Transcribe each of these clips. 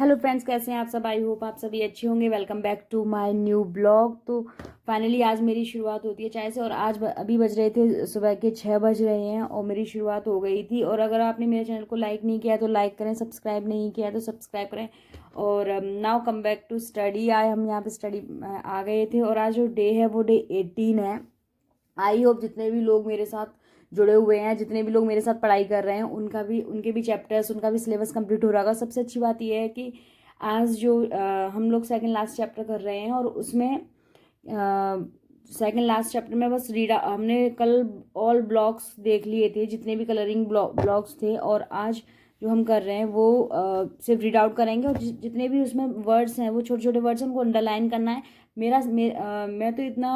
Hello friends, कैसे हैं आप सब। आई होप आप सभी अच्छे होंगे। Welcome back to my new blog. तो फाइनली आज मेरी शुरुआत होती है चाय से, और आज अभी बज रहे थे सुबह के 6 बज रहे हैं और मेरी शुरुआत हो गई थी। और अगर आपने मेरे चैनल को लाइक नहीं किया तो लाइक करें, सब्सक्राइब नहीं किया तो सब्सक्राइब करें। और now come back to study. आए हम यहाँ पे स्टडी आ गए थे, और आज जो डे है वो डे 18 है। आई होप जितने भी लोग मेरे साथ जुड़े हुए हैं, जितने भी लोग मेरे साथ पढ़ाई कर रहे हैं, उनके भी चैप्टर्स, उनका भी सिलेबस कंप्लीट हो रहा होगा। सबसे अच्छी बात यह है कि आज जो हम लोग सेकंड लास्ट चैप्टर कर रहे हैं, और उसमें सेकंड लास्ट चैप्टर में बस हमने कल ऑल ब्लॉक्स देख लिए थे, जितने भी कलरिंग ब्लॉक्स थे। और आज जो हम कर रहे हैं वो सिर्फ रीड आउट करेंगे, और जितने भी उसमें वर्ड्स हैं, वो छोटे छोटे वर्ड्स हैं, उनको अंडरलाइन करना है। मैं तो इतना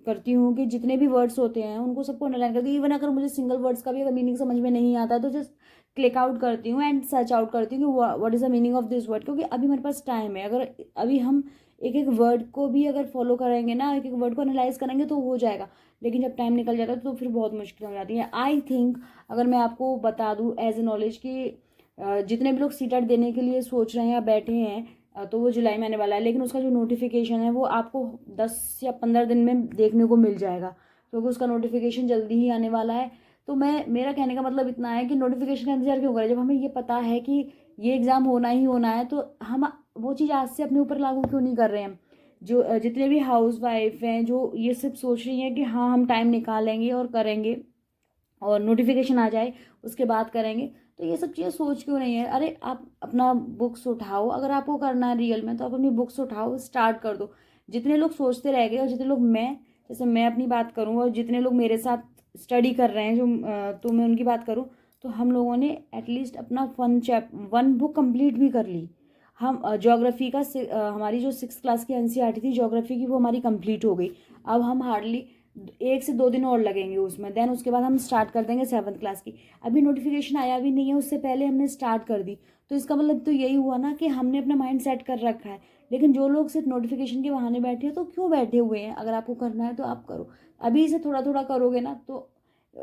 करती हूँ कि जितने भी वर्ड्स होते हैं उनको सबको अंडरलाइन करती हूँ। इवन अगर मुझे सिंगल वर्ड्स का भी अगर मीनिंग समझ में नहीं आता तो जस्ट क्लिक आउट करती हूँ एंड सर्च आउट करती हूँ कि what is the meaning of this word. क्योंकि अभी मेरे पास टाइम है। अगर अभी हम एक एक वर्ड को भी अगर फॉलो करेंगे ना, एक एक वर्ड को एनालाइज करेंगे तो हो जाएगा। लेकिन जब टाइम निकल जाता है तो फिर बहुत मुश्किल हो जाती है। आई थिंक अगर मैं आपको बता दूँ एज ए नॉलेज कि जितने भी लोग सीटेट देने के लिए सोच रहे हैं या बैठे हैं, तो वो जुलाई में आने वाला है। लेकिन उसका जो नोटिफिकेशन है वो आपको 10 या 15 दिन में देखने को मिल जाएगा, क्योंकि उसका नोटिफिकेशन जल्दी ही आने वाला है। तो मेरा कहने का मतलब इतना है कि नोटिफिकेशन का इंतजार क्यों करें। जब हमें ये पता है कि ये एग्ज़ाम होना ही होना है, तो हम वो चीज़ आज से अपने ऊपर लागू क्यों नहीं कर रहे हैं। जो जितने भी हाउस वाइफ हैं जो ये सब सोच रही हैं कि हाँ हम टाइम निकालेंगे और करेंगे, और नोटिफिकेशन आ जाए उसके बाद करेंगे, तो ये सब चीज़ें सोच क्यों नहीं है। अरे आप अपना बुक्स उठाओ, अगर आपको करना है रियल में तो आप अपनी बुक्स उठाओ, स्टार्ट कर दो। जितने लोग सोचते रह गए, और जितने लोग जैसे मैं अपनी बात करूँ, और जितने लोग मेरे साथ स्टडी कर रहे हैं तो मैं उनकी बात करूँ, तो हम लोगों ने एटलीस्ट अपना वन बुक कंप्लीट भी कर ली। हम ज्योग्राफी का हमारी जो 6th क्लास की एनसीईआरटी थी ज्योग्राफी की, वो हमारी कंप्लीट हो गई। अब हम हार्डली 1 से 2 दिन और लगेंगे उसमें, देन उसके बाद हम स्टार्ट कर देंगे 7th क्लास की। अभी नोटिफिकेशन आया भी नहीं है, उससे पहले हमने स्टार्ट कर दी। तो इसका मतलब तो यही हुआ ना कि हमने अपना माइंड सेट कर रखा है। लेकिन जो लोग सिर्फ नोटिफिकेशन के बहाने बैठे हैं, तो क्यों बैठे हुए हैं। अगर आपको करना है तो आप करो। अभी से थोड़ा थोड़ा करोगे ना तो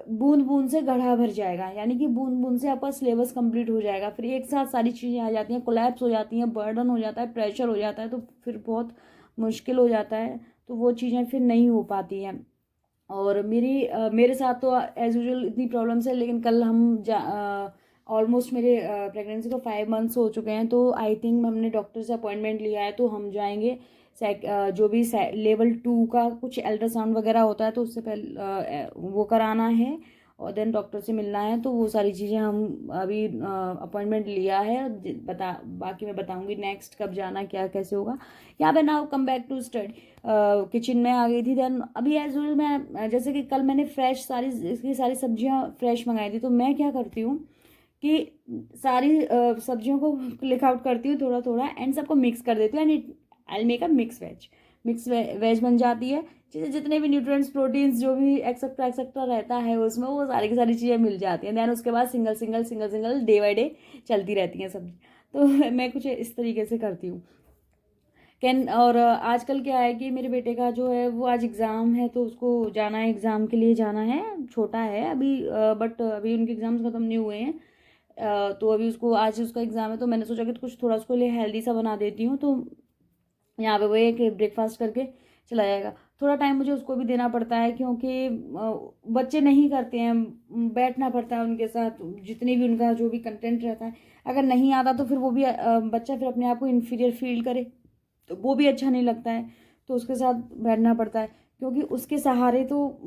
बूंद बूंद से घड़ा भर जाएगा, यानी कि बूंद बूंद से आपका सिलेबस कंप्लीट हो जाएगा। फिर एक साथ सारी चीज़ें आ जाती हैं, कोलैप्स हो जाती हैं, बर्डन हो जाता है, प्रेशर हो जाता है, तो फिर बहुत मुश्किल हो जाता है। तो वो चीज़ें फिर नहीं हो पाती हैं। और मेरे साथ तो एज यूजल इतनी प्रॉब्लम्स है। लेकिन कल हम ऑलमोस्ट मेरे प्रेगनेंसी को 5 मंथ्स हो चुके हैं, तो आई थिंक हमने डॉक्टर से अपॉइंटमेंट लिया है, तो हम जाएंगे। जो भी लेवल 2 का कुछ अल्ट्रासाउंड वगैरह होता है, तो उससे पहले वो कराना है, और देन डॉक्टर से मिलना है। तो वो सारी चीज़ें हम अभी अपॉइंटमेंट लिया है। बाकी मैं बताऊंगी नेक्स्ट कब जाना, क्या कैसे होगा। यहाँ पे now come back to study. Kitchen में आ गई थी। देन अभी एज यूजल मैं जैसे कि कल मैंने फ्रेश इसकी सारी सब्जियां फ्रेश मंगाई थी, तो मैं क्या करती हूँ कि सारी सब्जियों को क्लिक आउट करती हूँ थोड़ा थोड़ा, एंड सबको मिक्स कर देती हूँ, and I make a mix veg बन जाती है। जितने भी न्यूट्रिएंट्स, प्रोटीन्स, जो भी एक्सेट्रा एक्सेट्रा रहता है उसमें, वो सारी की सारी चीज़ें मिल जाती हैं। देन उसके बाद single single single single day by day चलती रहती हैं सब्जी। तो मैं कुछ इस तरीके से करती हूँ। और आजकल क्या है कि मेरे बेटे का जो है वो आज एग्ज़ाम है, तो उसको जाना है, एग्ज़ाम के लिए जाना है। छोटा है अभी, बट अभी उनके एग्ज़ाम्स ख़त्म नहीं हुए हैं। तो अभी उसको आज उसका एग्ज़ाम है, तो मैंने सोचा कि कुछ थोड़ा उसको लिए हेल्दी सा बना देती हूँ। तो यहाँ पे वो एक ब्रेकफास्ट करके चला जाएगा। थोड़ा टाइम मुझे उसको भी देना पड़ता है, क्योंकि बच्चे नहीं करते हैं, बैठना पड़ता है उनके साथ, जितनी भी उनका जो भी कंटेंट रहता है। अगर नहीं आता तो फिर वो भी बच्चा फिर अपने आप को इन्फीरियर फील करे, तो वो भी अच्छा नहीं लगता है। तो उसके साथ बैठना पड़ता है, क्योंकि उसके सहारे तो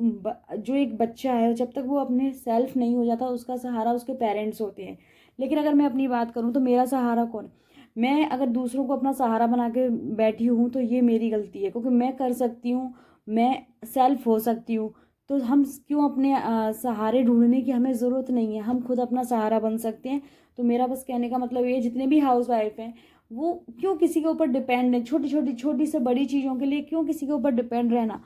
जो एक बच्चा है, जब तक वो अपने सेल्फ नहीं हो जाता, उसका सहारा उसके पेरेंट्स होते हैं। लेकिन अगर मैं अपनी बात करूँ तो मेरा सहारा कौन है। मैं अगर दूसरों को अपना सहारा बना के बैठी हूँ तो ये मेरी गलती है, क्योंकि मैं कर सकती हूँ, मैं सेल्फ हो सकती हूँ। तो हम क्यों अपने सहारे ढूंढने की हमें ज़रूरत नहीं है, हम खुद अपना सहारा बन सकते हैं। तो मेरा बस कहने का मतलब ये, जितने भी हाउस वाइफ हैं वो क्यों किसी के ऊपर डिपेंड है, छोटी से बड़ी चीज़ों के लिए क्यों किसी के ऊपर डिपेंड रहना।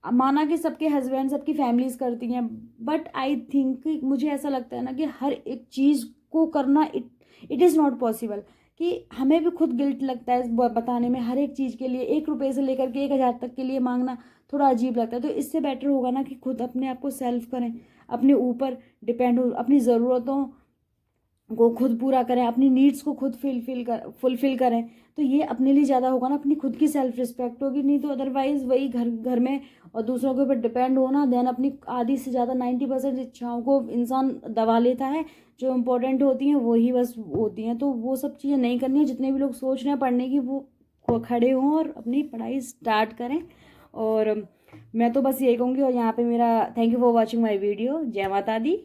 माना कि सबके हस्बैंड, सबकी फैमिलीज करती हैं, बट आई थिंक मुझे ऐसा लगता है ना कि हर एक चीज़ को करना इट इज़ नॉट पॉसिबल। कि हमें भी खुद गिल्ट लगता है बताने में, हर एक चीज़ के लिए 1 रुपये से लेकर के 1,000 तक के लिए मांगना थोड़ा अजीब लगता है। तो इससे बेटर होगा ना कि खुद अपने आप को सेल्फ करें, अपने ऊपर डिपेंड हो, अपनी ज़रूरतों को खुद पूरा करें, अपनी नीड्स को खुद फुलफिल करें, तो ये अपने लिए ज़्यादा होगा ना, अपनी खुद की सेल्फ रिस्पेक्ट होगी। नहीं तो अदरवाइज़ वही घर घर में और दूसरों के ऊपर डिपेंड होना, देन अपनी आधी से ज़्यादा 90% इच्छाओं को इंसान दबा लेता है, जो इम्पोर्टेंट होती हैं वही बस होती हैं। तो वो सब चीज़ें नहीं करनी है। जितने भी लोग सोच रहे हैं पढ़ने की, वो खड़े हों और अपनी पढ़ाई स्टार्ट करें। और मैं तो बस यही कहूँगी। और यहाँ पे मेरा thank you for watching my video. जय माता दी।